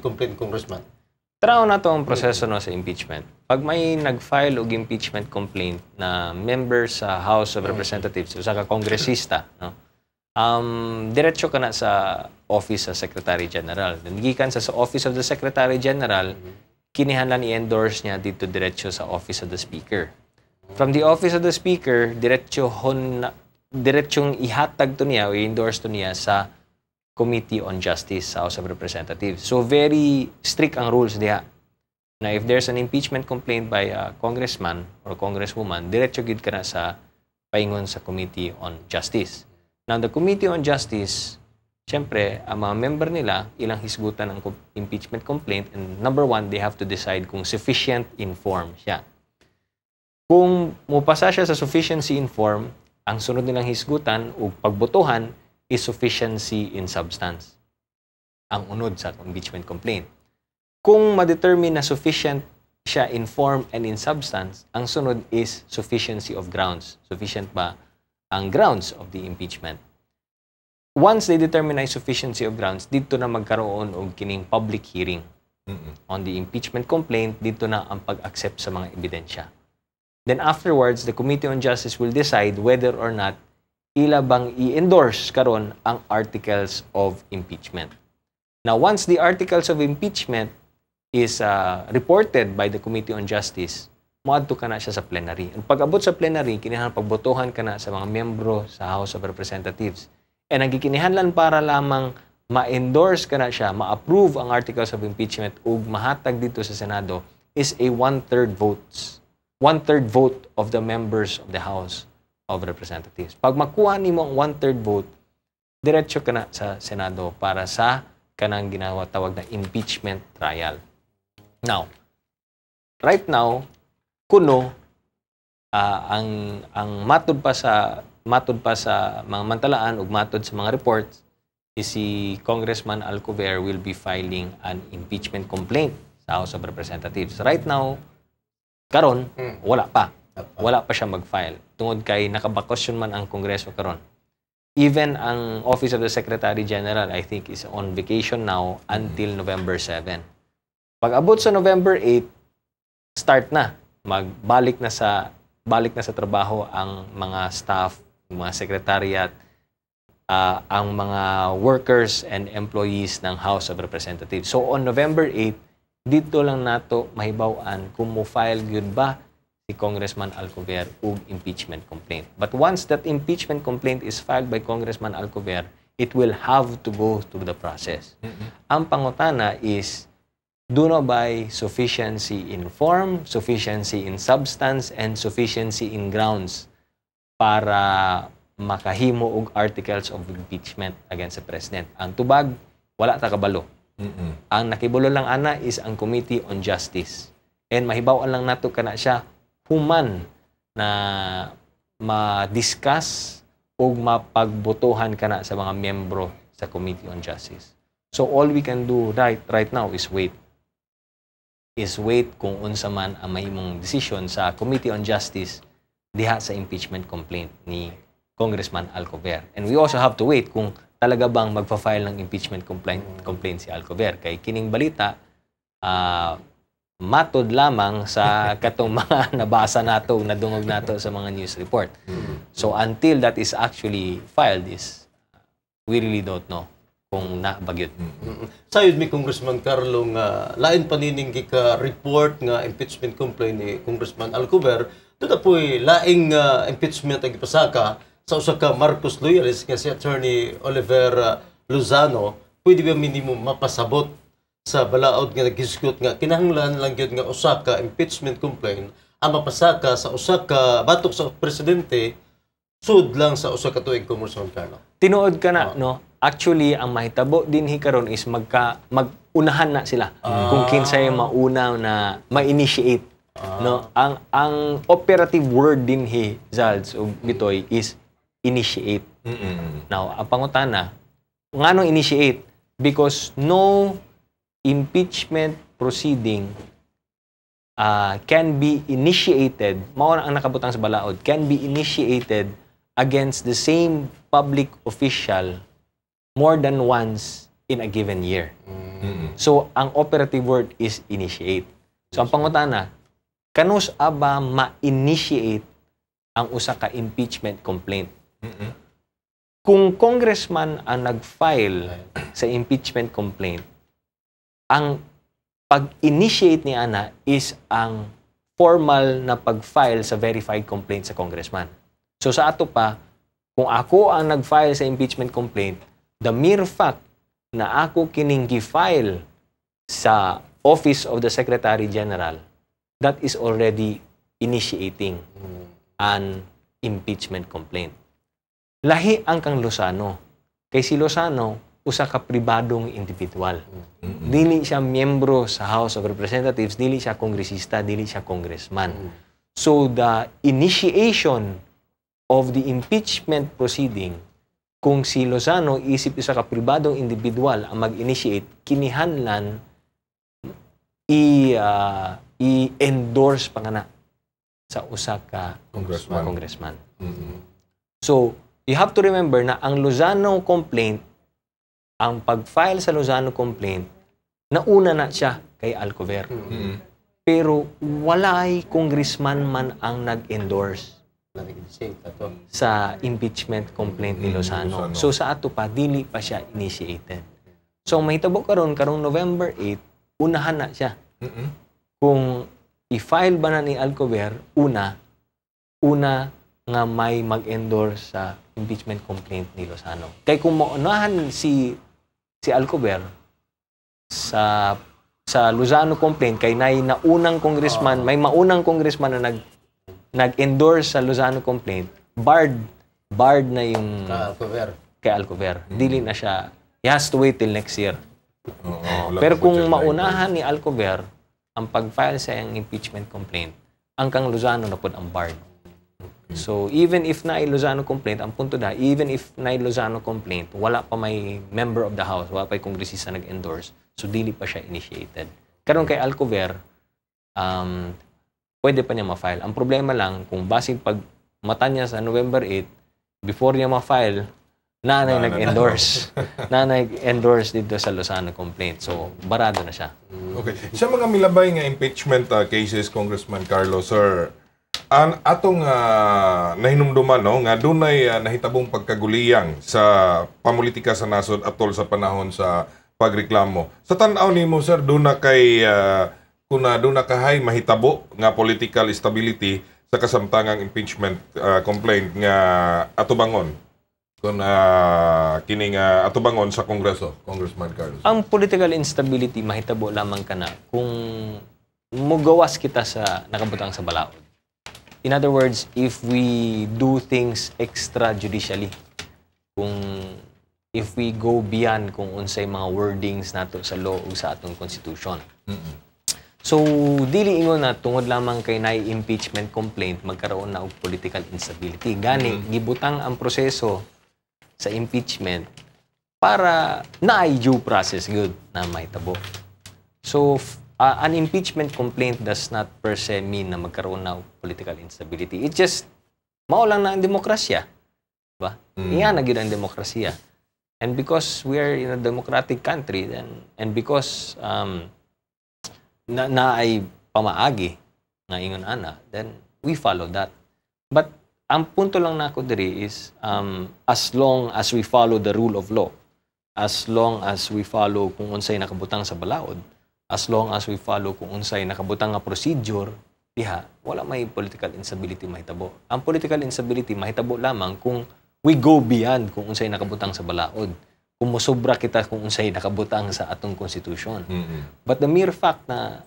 complaint, Congressman? Taraw na to ang proseso no sa impeachment. Pag may nag-file og impeachment complaint na member sa House of Representatives, usa ka kongresista, no? Diretso ka na sa Office sa Secretary General. Gikan sa Office of the Secretary General, kinihanlan i-endorse niya dito diretso sa Office of the Speaker. From the Office of the Speaker, diretsong ihatag to niya o i-endorse to niya sa Committee on Justice sa House of Representatives. So very strict ang rules diha. Na if there's an impeachment complaint by a congressman or congresswoman, diretso gid ka na sa paingon sa Committee on Justice. Now, the Committee on Justice, syempre, ang mga member nila, ilang hisgutan ng impeachment complaint, and number one, they have to decide kung sufficient in form siya. Kung mupasa siya sa sufficiency in form, ang sunod nilang hisgutan o pagbotohan is sufficiency in substance. Ang unod sa impeachment complaint. Kung ma-determine na sufficient siya in form and in substance, ang sunod is sufficiency of grounds. Sufficient ba ang grounds of the impeachment? Once they determine na sufficiency of grounds, dito na magkaroon og kining public hearing on the impeachment complaint, dito na ang pag-accept sa mga ebidensya. Then afterwards, the Committee on Justice will decide whether or not ila bang i-endorse karon ang articles of impeachment. Now, once the articles of impeachment is reported by the Committee on Justice, moadto ka na siya sa plenary. And pag-abot sa plenary, kinihanlan pagbotohan ka na sa mga miyembro sa House of Representatives. And ang gikinihanlan para lamang ma-endorse ka na siya, ma-approve ang articles of impeachment ug mahatag dito sa Senado is a one-third vote of the members of the House of Representatives. Pag makuha nimo ang one-third vote, diretso ka na sa Senado para sa kanang tawag na impeachment trial. Now, right now, kuno ang matod pa sa mga mantalaan ug matod sa mga reports is si Congressman Alcover will be filing an impeachment complaint sa House of Representatives. Right now, karon wala pa siya mag-file. Tungod kay nakabakasyon man ang Kongreso karon. Even ang Office of the Secretary General, I think, is on vacation now until November 7. Pag abot sa November 8, start na. Balik na sa trabaho ang mga staff, mga secretariat, ang mga workers and employees ng House of Representatives. So on November 8, dito lang nato mahibaw-an kung mo-file gyud ba si Congressman Alcover og impeachment complaint. But once that impeachment complaint is filed by Congressman Alcover, it will have to go through the process. Ang pangutana is, do na by sufficiency in form, sufficiency in substance, and sufficiency in grounds para makahimo og articles of impeachment against the President. Ang tubag, wala ta kabalo. Ang nakibulo lang ana is ang Committee on Justice. And mahibaw lang nato kana siya human na ma-discuss o mapagbotohan ka na sa mga miyembro sa Committee on Justice. So all we can do right now is wait. Kung unsa man ang mahimong decision sa Committee on Justice diha sa impeachment complaint ni Congressman Alcover. And we also have to wait kung talaga bang magpa-file ng impeachment complaint si Alcover. Kay kining balita, matod lamang sa katong mga nabasa nato, nadungog nato sa mga news report. So until that is actually filed, we really don't know kung nabagyot. Sayod mi Congressman Carlo nga lain panining ka report nga impeachment complaint ni Congressman Alcover, tuta po'y laing impeachment ang ipasaka sa usa ka Marcos loyalist nga si Attorney Oliver Lozano. Pwede ba minimum mapasabot sa balaod nga naghisgot nga kinahanglan lang gyud nga usa ka impeachment complaint ang mapasaka sa usa ka batok sa presidente sud lang sa usa ka tuig, Congressman Carlo? Tinuod ka na, no? Actually, ang mahitabo dinhi karon is mag-unahan na sila kung kinsay mauna na ma-initiate, no? Ang operative word dinhi, Zalds o Bitoy, is initiate. Now, ang pangutana, nganong initiate? Because no impeachment proceeding can be initiated, mao ang nakabutang sa balaod, can be initiated against the same public official more than once in a given year. So, ang operative word is initiate. So, ang pangutana, kanus aba ma-initiate ang usa ka impeachment complaint? Kung congressman ang nag-file sa impeachment complaint, ang pag-initiate ni ana is ang formal na pag-file sa verified complaint sa congressman. So sa ato pa, kung ako ang nag-file sa impeachment complaint, the mere fact na ako kining gi-file sa Office of the Secretary General, that is already initiating an impeachment complaint. Lahi ang kang Lozano. Kay si Lozano, usa ka pribadong individual. Dili siya miyembro sa House of Representatives, dili siya kongresista, dili siya congressman. So the initiation of the impeachment proceeding, kung si Lozano isip usa ka pribadong individual ang mag-initiate, kinihanlan i-endorse pa nga na sa usa ka congressman. So, you have to remember na ang Lozano complaint, ang pag-file sa Lozano complaint, nauna na siya kay Alcover. Pero walay congressman man ang nag-endorse sa impeachment complaint ni Lozano. So sa ato pa, dili pa siya initiated. So mahitabo karong November 8, unahan na siya. Kung i-file ba na ni Alcover, una nga may mag-endorse sa impeachment complaint ni Lozano. Kaya kung maunahan si Alcover sa Lozano complaint, kay naunang congressman, may maunang congressman na nag-endorse sa Lozano complaint, barred na yung kay Alcover. Dili na siya, he has to wait till next year. Pero kung maunahan ni Alcover ang pag-file sa yung impeachment complaint, ang kang Lozano na po ang barred. So, even if na Lozano complaint, ang punto da, even if na Lozano complaint, wala pa may member of the House, wala pa yung kongresista nag-endorse, so dili pa siya initiated. Karon kay Alcover, pwede pa niya ma-file. Ang problema lang, kung basig pag mata niya sa November 8, before niya ma-file, nanay nag-endorse. Nanay nag-endorse dito sa Lozano complaint. So, barado na siya. Okay. Sa mga milabay nga impeachment cases, Congressman Carlos, sir, atong nahinumduman no nga dunay nahitabong pagkaguliyang sa pamulitika sa nasod atol sa panahon sa pagreklamo. Sa tan-aw nimo sir, duna kay kuna duna kahay mahitabo nga political stability sa kasamtangang impeachment complaint nga atubangon kun kining atubangon sa Kongreso, Congressman Carlos. Ang political instability mahitabo lamang kana kung mugawas kita sa nakabutang sa balaod. In other words, if we do things extrajudicially, if we go beyond kung unsay mga wordings nato sa law o sa atong constitution. So, dili ingon na tungod lamang kay naay impeachment complaint, magkaroon na og political instability. Gani, gibutang ang proseso sa impeachment para naay due process good na mahitabo. So, an impeachment complaint does not per se mean na magkaroon na political instability. It just, mao lang na ang demokrasya. Diba? Iyan na ang demokrasya. And because we are in a democratic country, and because na ay pamaagi nga ingon ana, then we follow that. But ang punto lang nako diri is, as long as we follow the rule of law, as long as we follow kung unsay nakabutang sa balaod, as long as we follow kung unsay nakabutang nga procedure, diha, wala may political instability mahitabo. Ang political instability mahitabo lamang kung we go beyond kung unsay nakabutang sa balaod. Kung mosobra kita kung unsay nakabutang sa atong constitution. But the mere fact na,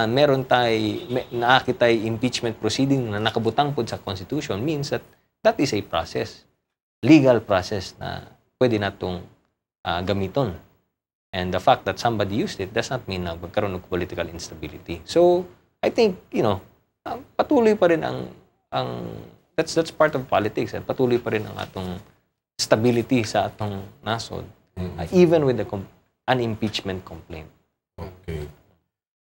meron nakakitay impeachment proceeding na nakabutang pod sa constitution means that is a process, legal process na pwede natong gamiton. And the fact that somebody used it does not mean na magkaroon ng political instability. So, I think, patuloy pa rin that's part of politics. At patuloy pa rin ang atong stability sa atong nasod. Even with an impeachment complaint. Okay.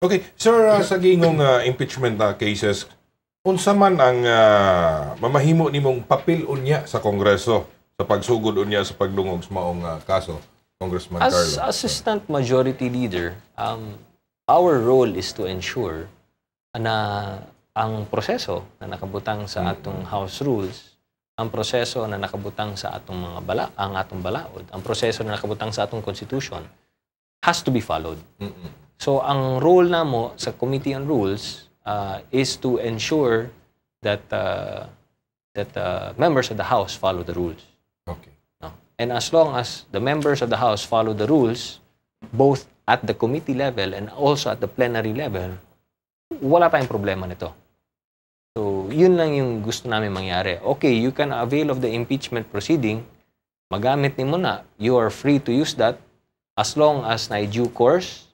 Okay, sir, sa gingong impeachment cases, unsa man ang mamahimo nimong papel unya sa Kongreso sa pagsugod unya sa pagdungog sa maong kaso? Congressman As Carlo? Assistant Majority Leader, our role is to ensure na ang proseso na nakabutang sa atong House Rules, ang proseso na nakabutang sa atong ang atong balaod, ang proseso na nakabutang sa atong Constitution has to be followed. So, ang role namo sa Committee on Rules is to ensure that members of the House follow the rules. Okay. No? And as long as the members of the House follow the rules, both at the committee level and also at the plenary level, wala tayong problema nito. So, yun lang yung gusto namin mangyari. Okay, you can avail of the impeachment proceeding, magamit ni mo na, you are free to use that as long as na due course,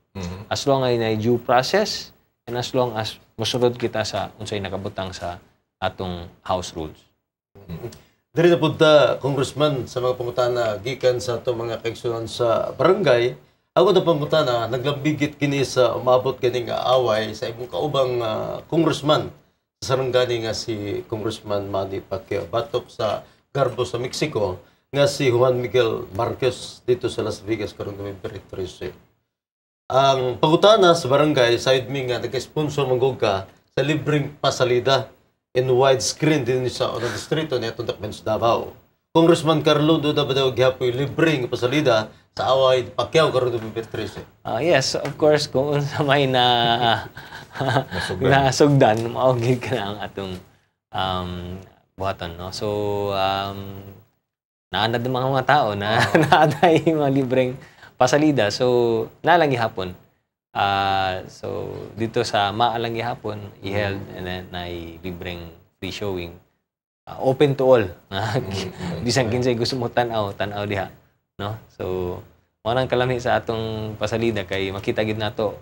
as long as na due process, and as long as musunod kita sa unsay nakabutang sa atong House Rules. Diri na punta, Congressman, sa mga pangutana gikan sa itong mga kaigsunan sa barangay, ako na pangutana, naglambigit kini sa umabot ganing away sa imong kaubang congressman sa sarangani nga si Congressman Manny Pacquiao batok sa Garbo sa Mexico nga si Juan Miguel Marquez dito sa Las Vegas karong November 13. Ang pangutana sa barangay, side me nga nag-sponsor manggog ka sa libreng pasalida in widescreen din sa unang distrito ni atong Dakmens Davao. Congressman Carlo, doon na ba daw gihapoy libreng pasalida sa away ni Pacquiao karong November 13? Yes, of course, kung sa may nasugdan, maugid ka na ang atong buhaton. No? So, naanad ng mga tao na naaday mga libreng pasalida. So, nalang gihapon. So, dito sa maalang gihapon, i-held and then ay libreng free showing. Open to all. Bisan kinsay gusto mo tanaw diha. No? So, manang kalami sa atong pasalida kay makita gid nato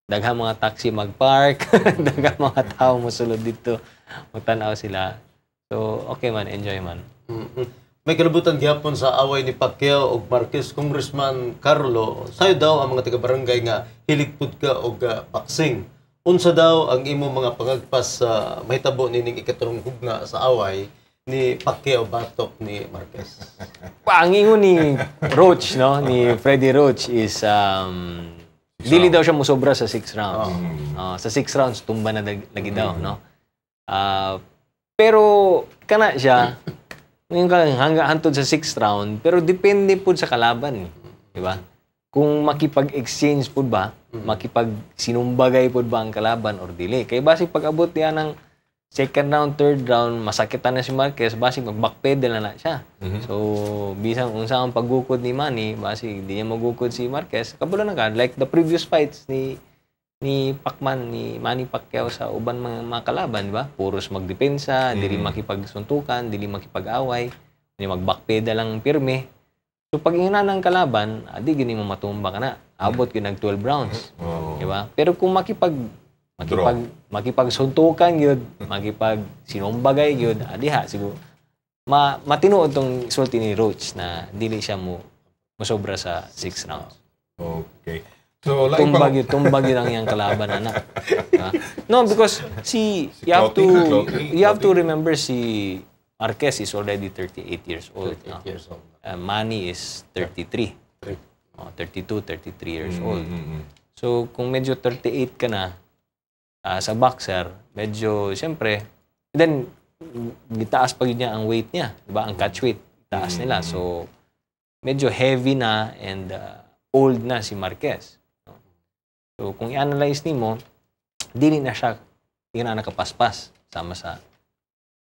daghang mga taxi magpark, daghang mga tao mosulod dito, magtanaw sila. So, okay man, enjoy man. May kalabutan gihapon sa away ni Pacquiao ug Marquez. Congressman Carlo, sayo daw ang mga taga-barangay nga hiligpod ka og paksing. Unsa daw ang imo mga pangagpas sa mahitabo nining ikatulong hugna sa away ni Pacquiao batok ni Marquez? Ang ingon ni Roach, no, ni Freddy Roach is dili daw siya mosobra sa 6 rounds. Sa 6 rounds tumba na lagi daw, no. Pero kana siya hanggang hantod sa 6th round, pero depende po sa kalaban, di ba? Kung makipag-exchange po ba, makipag-sinumbagay po ba ang kalaban or dili. Kaya basig pag-abot niya ng 2nd round, 3rd round, masakitan na si Marquez, basig mag-backpedal na siya. So, bisang unsa ang paggukod ni Manny, basig di niya magukod si Marquez, kabalo na ka. Like the previous fights ni Manny Pacquiao sa uban mga kalaban, di ba? Puros magdepensa, dili makipagsuntukan, dili makipag-away, dili mag-backpedal lang pirme. So pag ingana ng kalaban, di gini mo matumba ka na. Abot yun ng 12 rounds. Di ba? Pero kung makipagsuntukan yun, makipagsinumbagay yun, diha siguro. Matinuod tong sulti ni Roach na dili siya mo sobra sa 6 rounds. Okay. So, tumbag yun ang iyang kalaban, anak. No, because you have to remember si Marquez is already 38 years old. 38 years old. Manny is 33. 32, 33 years old. So, kung medyo 38 ka na sa boxer, medyo, siyempre, then, gitaas pa yun niya ang weight niya. Diba? Ang catch weight, taas nila. So, medyo heavy na and old na si Marquez. So, kung i-analyze nimo, dili na siya nakapaspas sama sa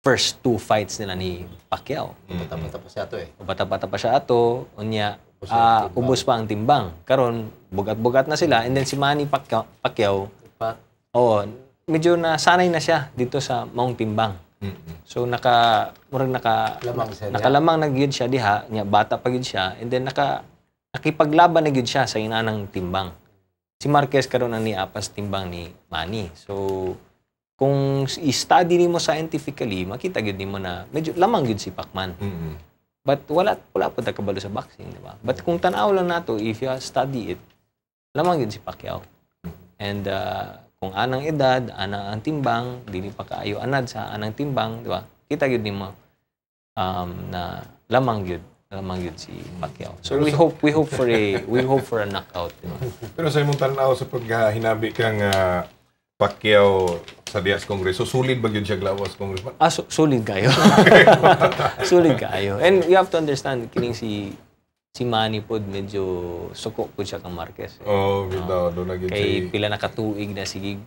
first 2 fights nila ni Pacquiao. Bata-bata pa siya ato eh. Bata-bata pa siya ato, unya ubos pa ang timbang. Karon bugat-bugat na sila and then si Manny Pacquiao, medyo nasanay na siya dito sa maong timbang. So nakalamang na gyud siya diha, nya bata pa gyud siya and then nakipaglaban na gyud siya sa inanang timbang. Si Marquez karon ang niapas timbang ni Manny. So, kung i-study nimo scientifically, makita gyud nimo na medyo lamang gyud si Pacman. But wala pa ta kabalo sa boxing, di ba? But kung tan-aw lang nato, if you study it, lamang gyud si Pacquiao. And kung anang edad, anang ang timbang, dili pa kaayo anad sa anang timbang, di ba? Kita gyud nimo na lamang gyud lamang yun si Pacquiao. So we hope for a knockout. Diba? Pero sa imong tanaw sa paghinabi kang Pacquiao sa diya sa Kongreso, sulit ba yun siya glawas, Congressman? Solid kayo. Solid kayo. And you have to understand, kining si Manny pod medyo suko po siya kang Marquez. Bitaw, doon na yun Kay pila na katuig na sige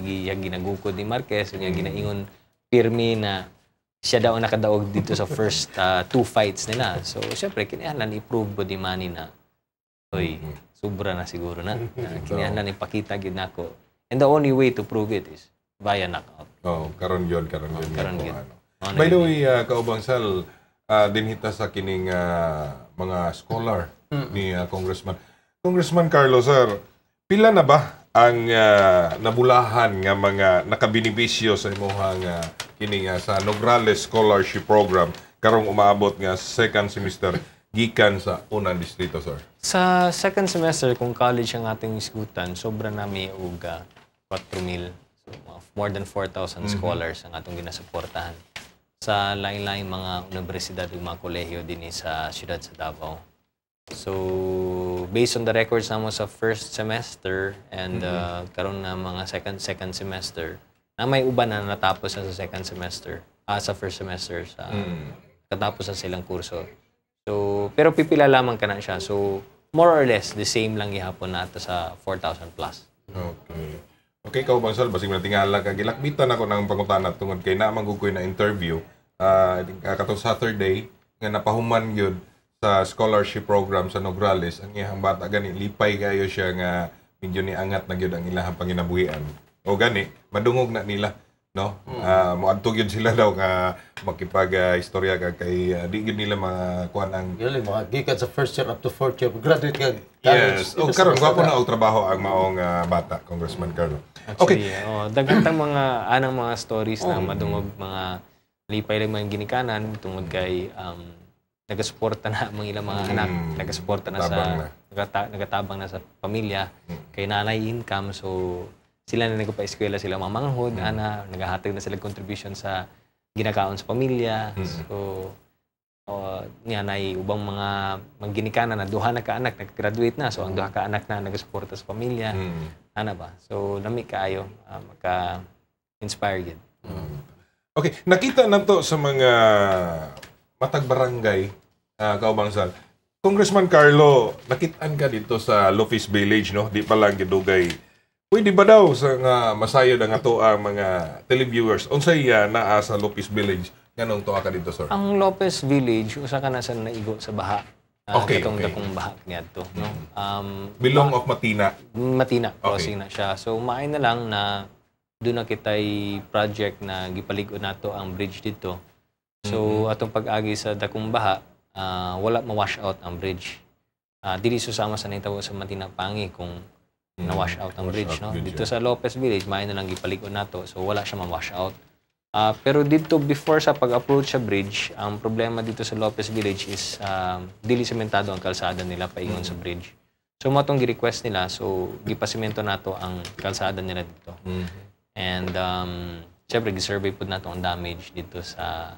yung ginagukod ni Marquez, yung ginaingon pirmi na siya daw ang nakadaog dito sa first 2 fights nila. So, syempre, kinahanglan i-prove po ni Manny na sobra na siguro na. Kinahanglan ipakita gid nako. And the only way to prove it is via knockout. Karon yun. Karon yun. By the way, Kaubang Sal, dinhita sa kining mga scholar ni Congressman. Congressman Carlo, sir, pila na ba ang nabulahan nga mga nakabinibisyo sa imuhang kining sa Nograles Scholarship Program karong umaabot nga second semester gikan sa unang distrito, sir? Sa second semester, kung college ang ating isgutan, sobra nami og 4,000. So, more than 4,000 scholars ang atong ginasuportahan sa lain-lain mga universidad ug mga kolehiyo din sa siyudad sa Davao. So, based on the records namo sa first semester and karon na mga second semester, na may uban na natapos na sa second semester, sa first semester sa katapos na silang kurso. So, pero pipila lamang ka na siya. So, more or less the same lang gihapon nato sa 4,000 plus. Okay, Kaubang Sal, basig na tingala ka. Gilakbitan ako ng pangutana tungod kay naman gugoy na interview katong Saturday nga napahuman gyud sa scholarship program sa Nograles. Ang iyang bata gani lipay kayo siya nga medyo ni angat na gyud ang ilahang panginabuhian. O gani madungog na nila, no? Moadto gyud sila daw nga makipag-istorya kay di gyud nila mga kuan ang mga gikan sa first year up to fourth year graduate ka yes. O karon gwapo na og trabaho ang maong bata, Congressman Carlo. Actually, daghang anang mga stories na madungog mga lipay lang mga ginikanan tungod kay nagasuporta na mga ilang mga anak, nagasuporta na nagatabang na sa pamilya, kay nanay income, so sila na nagpa-eskwela sila mamanghod, nagahatag na sila contribution sa ginakaon sa pamilya. So nanay ubang mga ginikanan na duha na ka anak nag-graduate na, so ang duha ka anak na nagasuporta sa pamilya. Ana ba? So lami kaayo maka-inspire gid. Okay, nakita na to sa mga matag barangay, Kaubang Sal. Congressman Carlo, nakitaan ka dito sa Lopez Village, no? Di pa lang gidugay. Pwede ba daw sa nga masayod ang ato ang mga televiewers? Unsay naa sa Lopez Village nganong tuwa ka dito, sir? Ang Lopez Village usa ka na sa naigo sa baha. Dakong baha niadto, no? Bilong of Matina. Matina crossing na siya. So maay na lang na doon na kitay project na gipaligo nato ang bridge dito. So atong pag-agi sa dakong baha, wala ma-wash out ang bridge. Dili susama sa nahitabo sa Matina Pangi kung na-wash out ang bridge, no? Dito sa Lopez Village, may na lang gipaligo nato, so wala siya ma-wash out. Pero dito before sa pag-approach sa bridge, ang problema dito sa Lopez Village is dili sementado ang kalsada nila paingon sa bridge. So matong gi-request nila, so gipasemento nato ang kalsada nila dito. And syempre gi-survey pud nato ang damage dito sa